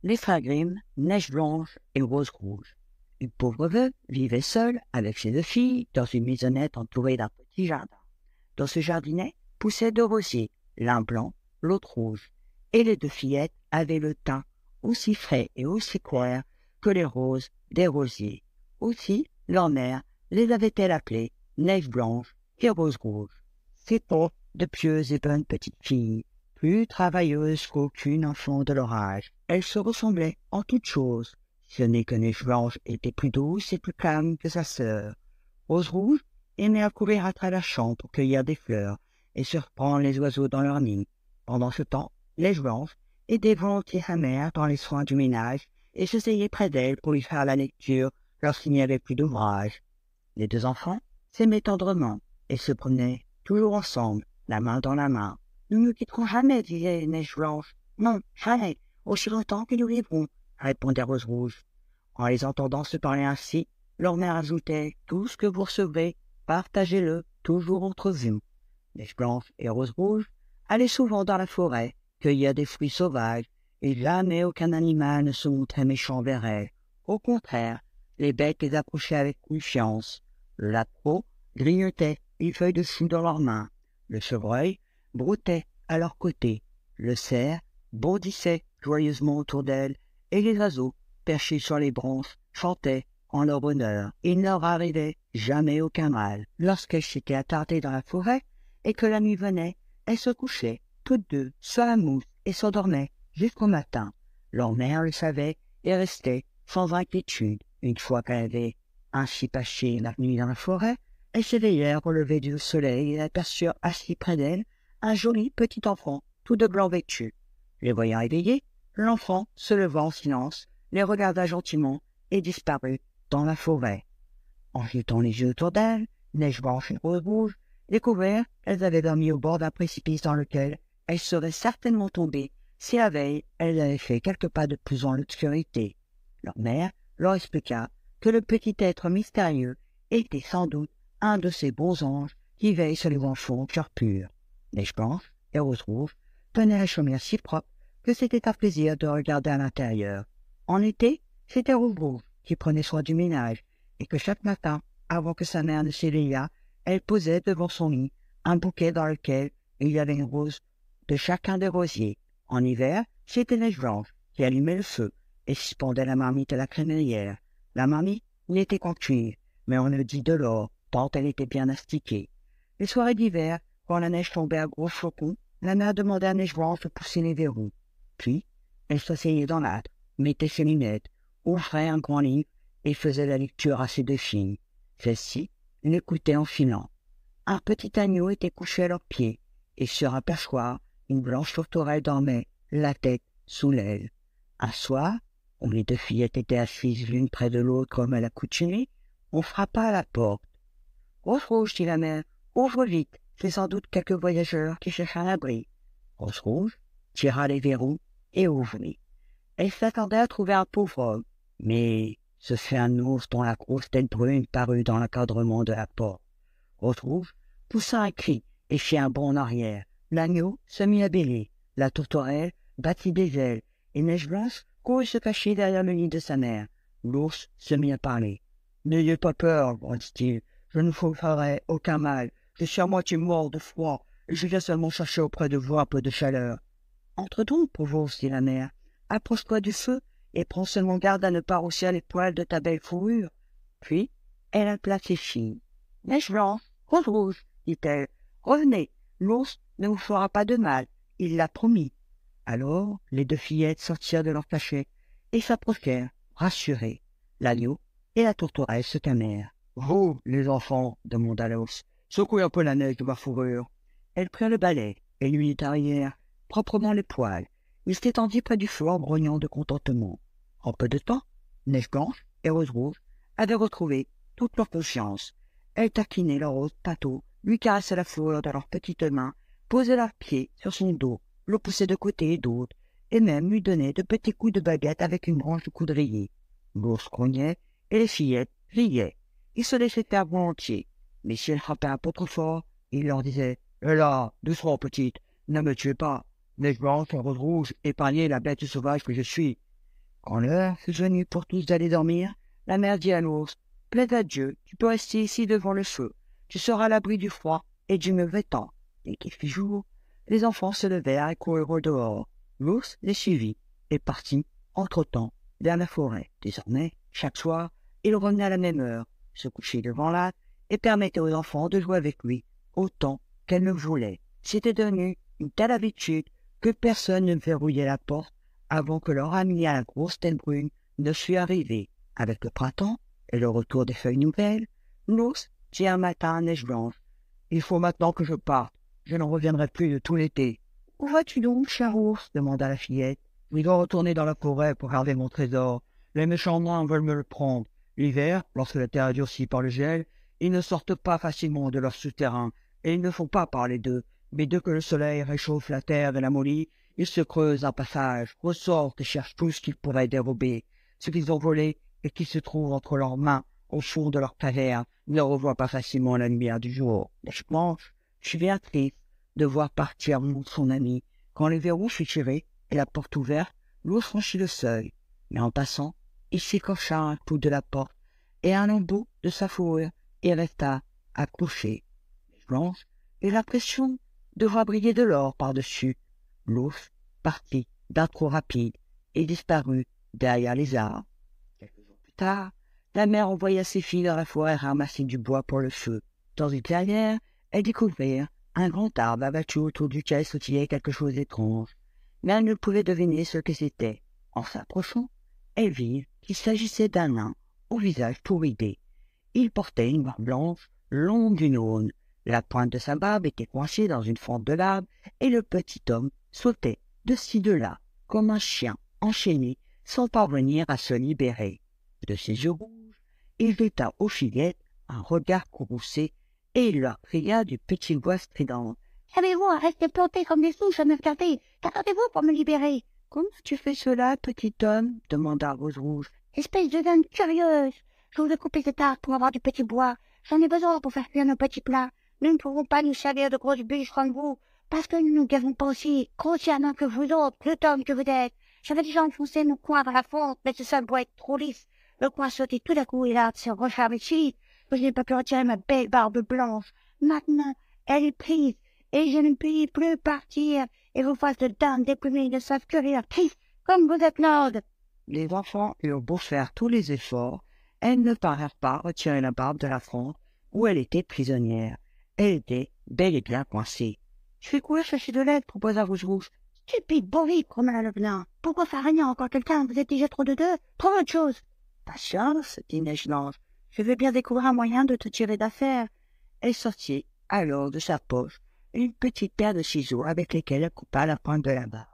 les frères Grimm, Neige Blanche et Rose Rouge. Une pauvre veuve vivait seule avec ses deux filles dans une maisonnette entourée d'un petit jardin. Dans ce jardinet poussaient deux rosiers, l'un blanc, l'autre rouge, et les deux fillettes avaient le teint aussi frais et aussi clair que les roses des rosiers. Aussi, leur mère les avait-elle appelées Neige Blanche et Rose Rouge. C'étaient de pieuses et bonnes petites filles, plus travailleuses qu'aucune enfant de leur âge. Elles se ressemblaient en toutes choses, si ce n'est que Neige Blanche était plus douce et plus calme que sa sœur. Rose Rouge aimait à courir à travers la chambre pour cueillir des fleurs et surprendre les oiseaux dans leur nid. Pendant ce temps, Neige Blanche aidait volontiers sa mère dans les soins du ménage et s'asseyait près d'elle pour lui faire la lecture lorsqu'il n'y avait plus d'ouvrage. Les deux enfants s'aimaient tendrement et se promenaient toujours ensemble, la main dans la main. « Nous ne nous quitterons jamais, disait Neige Blanche. « Non, jamais, aussi longtemps que nous vivrons, répondait Rose Rouge. En les entendant se parler ainsi, leur mère ajoutait « Tout ce que vous recevrez, partagez-le toujours entre vous. » Neige Blanche et Rose Rouge allaient souvent dans la forêt, cueillir des fruits sauvages, et jamais aucun animal ne se montrait méchant vers elles. Au contraire, les bêtes les approchaient avec confiance. Le lapeau grignotait une feuille de chou dans leurs mains. Le chevreuil broutait à leur côté. Le cerf bondissait joyeusement autour d'elles, et les oiseaux, perchés sur les branches, chantaient en leur honneur. Il ne leur arrivait jamais aucun mal. Lorsqu'elles s'étaient attardées dans la forêt et que la nuit venait, elles se couchaient, toutes deux, sur la mousse, et s'endormaient jusqu'au matin. Leur mère le savait et restait sans inquiétude. Une fois qu'elle avait ainsi passé la nuit dans la forêt, elles s'éveillèrent au lever du soleil et aperçurent assis près d'elles un joli petit enfant, tout de blanc vêtu. Les voyant éveillés, l'enfant, se levant en silence, les regarda gentiment et disparut dans la forêt. En jetant les yeux autour d'elles, Neige Blanche et Rose Rouge découvrirent qu'elles avaient dormi au bord d'un précipice dans lequel elles seraient certainement tombées si la veille elles avaient fait quelques pas de plus dans l'obscurité. Leur mère leur expliqua que le petit être mystérieux était sans doute un de ces bons anges qui veillent sur les enfants au cœur pur. Neige Blanche et Rose Rouge tenaient la chaumière si propre que c'était un plaisir de regarder à l'intérieur. En été, c'était Rose Rouge qui prenait soin du ménage et que chaque matin, avant que sa mère ne s'éveillât, elle posait devant son lit un bouquet dans lequel il y avait une rose de chacun des rosiers. En hiver, c'était Neige Blanche qui allumait le feu et suspendait la marmite à la crémaillère. La marmite n'était qu'en cuivre, mais on ne dit de l'or, tant elle était bien astiquée. Les soirées d'hiver, quand la neige tombait à gros flocons, la mère demandait à Neige Blanche de pousser les verrous. Puis, elle s'asseyait dans l'âtre, mettait ses lunettes, ouvrait un grand livre et faisait la lecture à ses deux filles. Celles-ci l'écoutaient en filant. Un petit agneau était couché à leurs pieds, et sur un perchoir, une blanche tourterelle dormait, la tête sous l'aile. Un soir, où les deux fillettes étaient assises l'une près de l'autre comme à l'accoutumée, on frappa à la porte. « Rose Rouge, dit la mère, ouvre vite, c'est sans doute quelques voyageurs qui cherchent un abri. » Rose Rouge tira les verrous et ouvrit. Elle s'attendait à trouver un pauvre homme, mais ce fut un ours dont la grosse tête brune parut dans l'encadrement de la porte. Rose Rouge poussa un cri et fit un bond en arrière. L'agneau se mit à bêler, la tourterelle battit des ailes, et Neige Blanche courut se cacher derrière le lit de sa mère. L'ours se mit à parler. « N'ayez pas peur, grandit-il, je ne vous ferai aucun mal. Je suis à moitié mort de froid, et je viens seulement chercher auprès de vous un peu de chaleur. »« Entre donc, pauvre ours, dit la mère. Approche-toi du feu, et prends seulement garde à ne pas rossir les poils de ta belle fourrure. » Puis, elle appela ses filles. « Neige Blanche, Rose Rouge, dit-elle, revenez, l'ours ne vous fera pas de mal, il l'a promis. » Alors, les deux fillettes sortirent de leur cachette et s'approchèrent, rassurées. L'agneau et la tourterelle se calmèrent. « Vous, les enfants, demanda l'ours, secouez un peu la neige de ma fourrure. » Elles prirent le balai et lui nettoyèrent proprement les poils. Il s'étendit près du feu en grognant de contentement. En peu de temps, Neige Blanche et Rose Rouge avaient retrouvé toute leur confiance. Elles taquinaient leur autre pâteau, lui caressaient la fourrure de leurs petites mains, posaient leurs pieds sur son dos, le poussaient de côté et d'autre, et même lui donnaient de petits coups de baguette avec une branche de coudrier. L'ours grognait et les fillettes riaient. Ils se laissaient faire volontiers, mais si elles frappaient un peu trop fort, il leur disait « Hé là, doucement petite, ne me tuez pas. Neige Blanche et Rose Rouge, épargnez la bête sauvage que je suis. » Quand l'heure fut venue pour tous d'aller dormir, la mère dit à l'ours, « Plaise à Dieu, tu peux rester ici devant le feu. Tu seras à l'abri du froid et du mauvais temps. » Dès qu'il fit jour, les enfants se levèrent et coururent au dehors. L'ours les suivit et partit, entre-temps, vers la forêt. Désormais, chaque soir, il revenait à la même heure, se couchait devant l'arbre et permettait aux enfants de jouer avec lui autant qu'elles le voulaient. C'était devenu une telle habitude que personne ne verrouillait la porte avant que leur ami à la grosse tête brune ne fût arrivé. Avec le printemps et le retour des feuilles nouvelles, l'ours dit un matin à Neige Blanche, « Il faut maintenant que je parte, je ne reviendrai plus de tout l'été. »« Où vas-tu donc, cher ours ?» demanda la fillette. « Je dois retourner dans la forêt pour garder mon trésor. Les méchants nains veulent me le prendre. L'hiver, lorsque la terre est durcie par le gel, ils ne sortent pas facilement de leur souterrain, et ils ne font pas parler d'eux. Mais dès que le soleil réchauffe la terre et la mollit, ils se creusent un passage, ressortent et cherchent tout ce qu'ils pourraient dérober. Ce qu'ils ont volé et qui se trouve entre leurs mains au fond de leur caverne ne revoient pas facilement la lumière du jour. Neige Blanche fut bien triste de voir partir son ami. Quand le verrou fut tiré et la porte ouverte, l'ours franchit le seuil. Mais en passant, il s'écorcha un clou de la porte et un lambeau de sa fourrure et resta accroché. Neige Blanche eut l'impression de voir briller de l'or par-dessus. L'ours partit d'un trot rapide et disparut derrière les arbres. Quelques jours plus tard, la mère envoya ses filles dans la forêt ramasser du bois pour le feu. Dans une clairière, elles découvrirent un grand arbre abattu autour duquel sautillait quelque chose d'étrange, mais elles ne pouvaient deviner ce que c'était. En s'approchant, elles virent qu'il s'agissait d'un nain au visage tout ridé. Il portait une barbe blanche longue d'une aune. La pointe de sa barbe était coincée dans une fente de l'arbre et le petit homme sautait de ci de là comme un chien enchaîné sans parvenir à se libérer. De ses yeux rouges, il jeta aux fillettes un regard courroucé et il leur cria d'une petite voix stridente. « Savez-vous à rester plantés comme des souches à me regarder? Qu'attendez-vous pour me libérer ?»« Comment tu fais cela, petit homme ?» demanda Rose Rouge. « Espèce de dame curieuse! Je vous ai coupé cet arbre pour avoir du petit bois. J'en ai besoin pour faire cuire nos petits plats. Nous ne pouvons pas nous servir de grosses bûches comme vous, parce que nous n'avons pas aussi grossièrement que vous autres, le homme que vous êtes. J'avais déjà enfoncé mon coin dans la fonte, mais ce sol doit être trop lisse. Le coin sautait tout à coup et l'arbre s'est refermé ici. Je n'ai pas pu retirer ma belle barbe blanche. Maintenant, elle est prise, et je ne puis plus partir, et vos faces de dames déplumées ne savent que rire, triste, comme vous êtes lord. » Les enfants eurent beau faire tous les efforts, elles ne parvinrent pas à retirer la barbe de la fonte où elle était prisonnière. Elle était bel et bien coincée. « Je vais courir chercher de l'aide, » proposa Rouge Rouge. « Stupide bourrique, grommela le nain. Pourquoi faire régner encore quelqu'un? Vous êtes déjà trop de deux. Trouve autre chose. »« Patience, dit Neige Blanche. Je vais bien découvrir un moyen de te tirer d'affaire. » Elle sortit alors de sa poche une petite paire de ciseaux avec lesquels elle coupa la pointe de la barbe.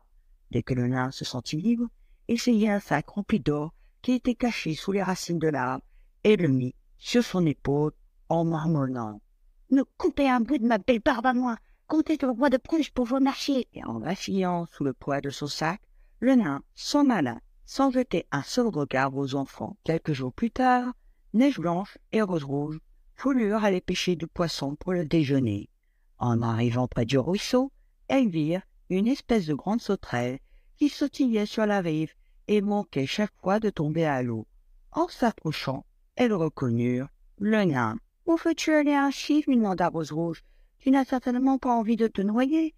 Dès que le nain se sentit libre, il saisit un sac rempli d'or qui était caché sous les racines de l'arbre et le mit sur son épaule en marmonnant. « Me coupez un bout de ma belle barbe à moi, comptez le roi de Prusse pour vos marchés. » Et en vacillant sous le poids de son sac, le nain s'en alla, sans jeter un seul regard aux enfants. Quelques jours plus tard, Neige Blanche et Rose Rouge voulurent aller pêcher du poisson pour le déjeuner. En arrivant près du ruisseau, elles virent une espèce de grande sauterelle qui sautillait sur la rive et manquait chaque fois de tomber à l'eau. En s'approchant, elles reconnurent le nain. « Où veux-tu aller ainsi ?» lui demanda Rose Rouge. « Tu n'as certainement pas envie de te noyer. »«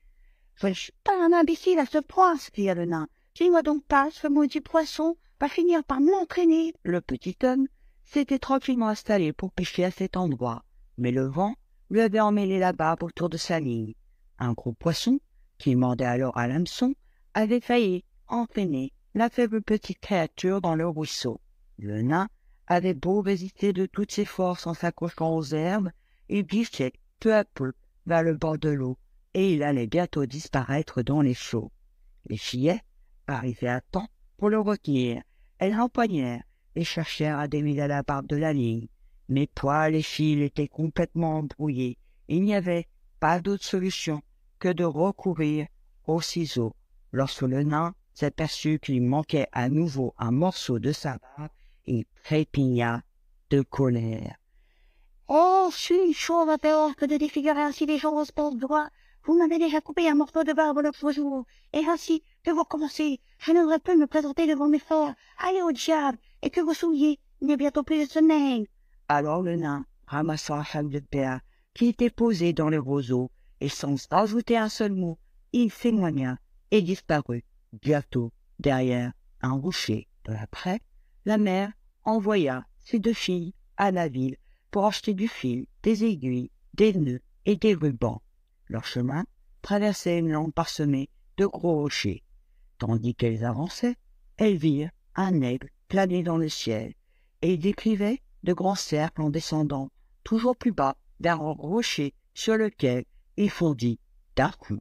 Je ne suis pas un imbécile à ce point, » s'écria le nain. « Dis-moi donc pas, ce maudit poisson va finir par m'entraîner. » Le petit homme s'était tranquillement installé pour pêcher à cet endroit, mais le vent lui avait emmêlé la barbe autour de sa ligne. Un gros poisson, qui mordait alors à l'hameçon, avait failli entraîner la faible petite créature dans le ruisseau. Le nain avait beau résister de toutes ses forces en s'accrochant aux herbes, il glissait peu à peu vers le bord de l'eau, et il allait bientôt disparaître dans les flots. Les fillettes arrivaient à temps pour le retenir. Elles l'empoignèrent et cherchèrent à démêler la barbe de la ligne. Mais poils et fils étaient complètement embrouillés. Il n'y avait pas d'autre solution que de recourir aux ciseaux. Lorsque le nain s'aperçut qu'il manquait à nouveau un morceau de sa barbe, il trépigna de colère. « Oh, je suis chaud à peur que de défigurer ainsi les gens au sport droit. vous m'avez déjà coupé un morceau de barbe l'autre jour, et ainsi que vous recommencez, je n'aurais plus me présenter devant mes frères. Allez au diable, et que vous souillez, il n'y a bientôt plus de sommeil. » Alors le nain ramassa un sac de terre qui était posé dans le roseau, et sans ajouter un seul mot, il s'éloigna et disparut bientôt derrière un rocher. Peu après, la mère envoya ses 2 filles à la ville pour acheter du fil, des aiguilles, des nœuds et des rubans. Leur chemin traversait une lande parsemée de gros rochers. Tandis qu'elles avançaient, elles virent un aigle planer dans le ciel, et il décrivait de grands cercles en descendant toujours plus bas vers un rocher sur lequel il fondit d'un coup.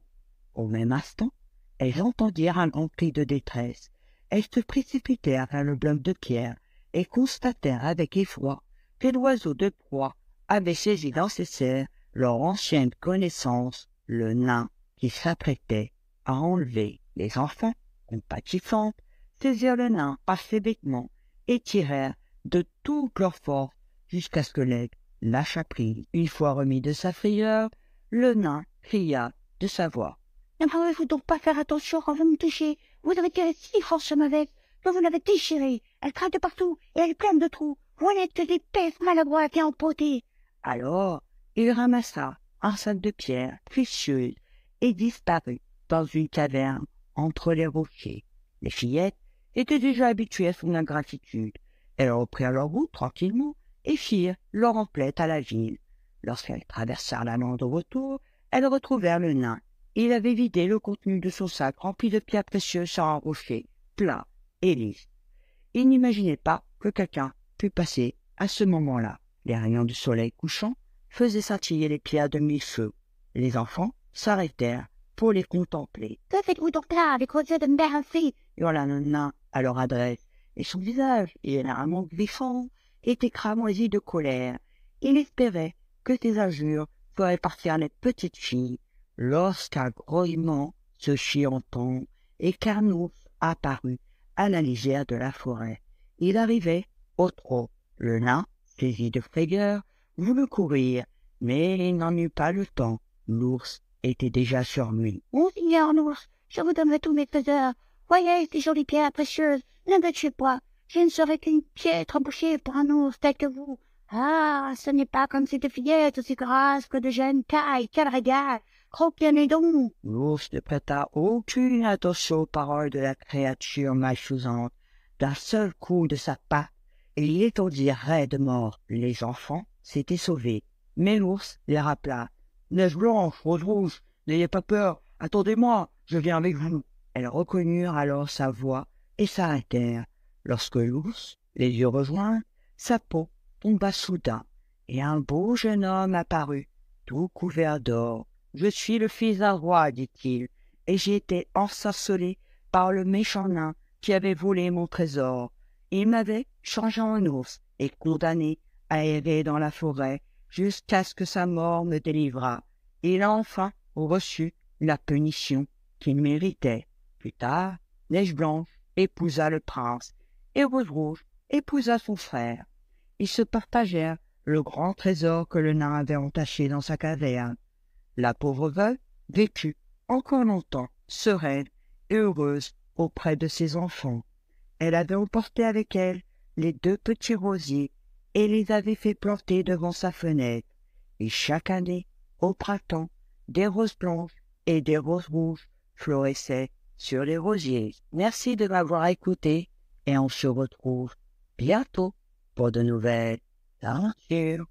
Au même instant, elles entendirent un grand cri de détresse. Elles se précipitèrent vers le bloc de pierre et constatèrent avec effroi que l'oiseau de proie avait saisi dans ses serres leur ancienne connaissance, le nain qui s'apprêtait à enlever les enfants. Compatissantes, saisirent le nain par ses vêtements et tirèrent de toute leur force jusqu'à ce que l'aigle lâcha prise. Une fois remis de sa frayeur, le nain cria de sa voix: « Ne pouvez-vous donc pas faire attention quand vous me touchez? Vous avez tiré si fort sur ma veste que vous l'avez déchirée. Elle craque de partout et elle est pleine de trous. Vous n'êtes que des pèses maladroites et empotées. » Alors il ramassa un sac de pierres précieuses et disparut dans une caverne entre les rochers. Les fillettes étaient déjà habituées à son ingratitude. Elles reprirent leur route tranquillement et firent leur emplette à la ville. Lorsqu'elles traversèrent la lande au retour, elles retrouvèrent le nain. Il avait vidé le contenu de son sac rempli de pierres précieuses sur un rocher, plat et lisse. Il n'imaginait pas que quelqu'un pût passer à ce moment-là. Les rayons du soleil couchant faisaient scintiller les pierres de 1000 feux. Les enfants s'arrêtèrent pour les contempler. « Que faites-vous donc là avec vos yeux de mère ainsi ?» hurla le nain à leur adresse, et son visage, généralement griffant, était cramoisi de colère. Il espérait que ses injures feraient partir les petites filles. Lorsqu'un grognement se fit entendre et qu'un ours apparut à la lisière de la forêt. Il arrivait au trot. Le nain, saisi de frayeur, voulut courir, mais il n'en eut pas le temps. L'ours était déjà sur lui. « Monseigneur l'ours, je vous donnerai tous mes trésors. Voyez ces jolies pierres précieuses, ne me tuez pas. Je ne serai qu'une piètre embouchée pour un ours tel que vous. Ah, ce n'est pas comme cette fillette aussi grasse que de jeunes tailles. Quel régal! Croquez-les donc. » L'ours ne prêta aucune attention aux paroles de la créature malfaisante. D'un seul coup de sa patte, il étendit raide mort. Les enfants s'étaient sauvés, mais l'ours les rappela. « Neige blanche, rose rouge, n'ayez pas peur, attendez-moi, je viens avec vous. » Elles reconnurent alors sa voix et s'arrêtèrent. Lorsque l'ours les eut rejoints, sa peau tomba soudain, et un beau jeune homme apparut, tout couvert d'or. « Je suis le fils d'un roi, dit-il, et j'ai été ensorcelé par le méchant nain qui avait volé mon trésor. Il m'avait changé en ours et condamné à errer dans la forêt jusqu'à ce que sa mort me délivrât. Il a enfin reçu la punition qu'il méritait. » Plus tard, Neige Blanche épousa le prince, et Rose Rouge épousa son frère. Ils se partagèrent le grand trésor que le nain avait entaché dans sa caverne. La pauvre veuve vécut encore longtemps, sereine et heureuse auprès de ses enfants. Elle avait emporté avec elle les 2 petits rosiers et les avait fait planter devant sa fenêtre. Et chaque année, au printemps, des roses blanches et des roses rouges fleurissaient sur les rosiers. Merci de m'avoir écouté et on se retrouve bientôt pour de nouvelles aventures.